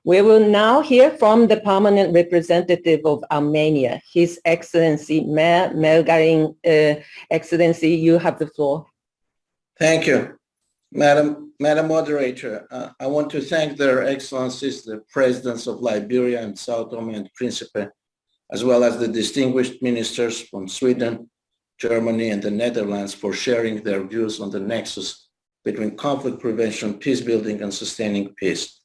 We will now hear from the permanent representative of Armenia, His Excellency Mher Margaryan. Excellency, you have the floor. Thank you. Madam Moderator, I want to thank their excellencies, the presidents of Liberia and Sao Tome and Principe, as well as the distinguished ministers from Sweden, Germany, and the Netherlands for sharing their views on the nexus between conflict prevention, peace building, and sustaining peace.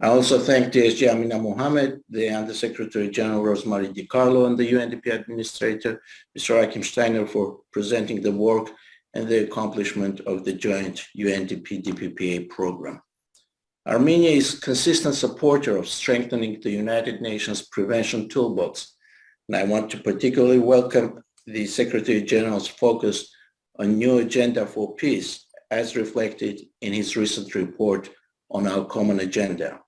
I also thank DSG Amina Mohammed, the Under-Secretary General Rosemary DiCarlo, and the UNDP Administrator, Mr. Achim Steiner, for presenting the work and the accomplishment of the joint UNDP-DPPA program. Armenia is a consistent supporter of strengthening the United Nations prevention toolbox, and I want to particularly welcome the Secretary General's focus on new agenda for peace, as reflected in his recent report on our common agenda.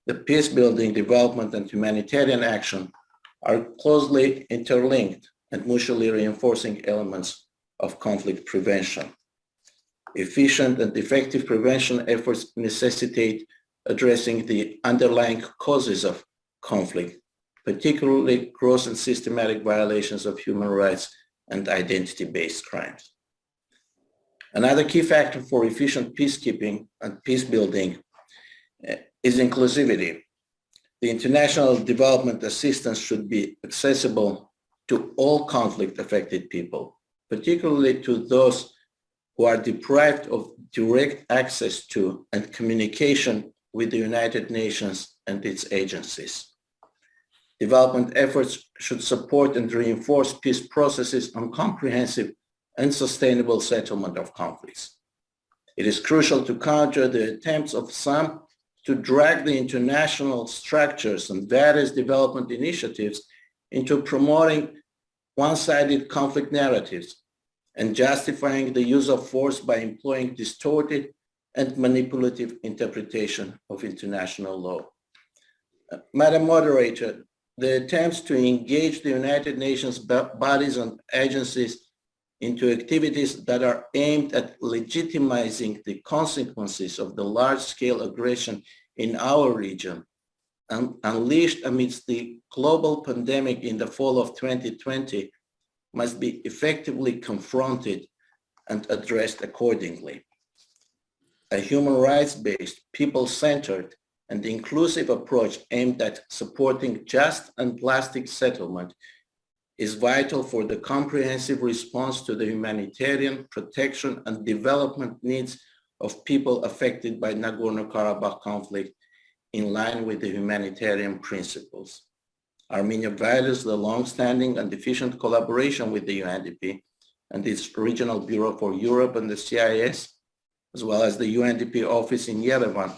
The peace building, development, and humanitarian action are closely interlinked and mutually reinforcing elements of conflict prevention. Efficient and effective prevention efforts necessitate addressing the underlying causes of conflict, particularly gross and systematic violations of human rights and identity-based crimes. Another key factor for efficient peacekeeping and peace building is inclusivity. The international development assistance should be accessible to all conflict-affected people, particularly to those who are deprived of direct access to and communication with the United Nations and its agencies. Development efforts should support and reinforce peace processes on comprehensive and sustainable settlement of conflicts. It is crucial to counter the attempts of some to drag the international structures and various development initiatives into promoting one-sided conflict narratives and justifying the use of force by employing distorted and manipulative interpretation of international law. Madam Moderator, the attempts to engage the United Nations bodies and agencies into activities that are aimed at legitimizing the consequences of the large-scale aggression in our region, unleashed amidst the global pandemic in the fall of 2020, must be effectively confronted and addressed accordingly. A human rights-based, people-centered, and inclusive approach aimed at supporting just and lasting settlement is vital for the comprehensive response to the humanitarian, protection, and development needs of people affected by Nagorno-Karabakh conflict in line with the humanitarian principles. Armenia values the long-standing and efficient collaboration with the UNDP and its Regional Bureau for Europe and the CIS, as well as the UNDP office in Yerevan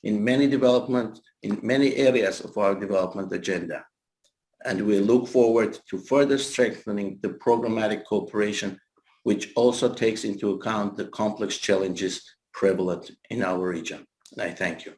in many areas of our development agenda. And we look forward to further strengthening the programmatic cooperation, which also takes into account the complex challenges prevalent in our region. And I thank you.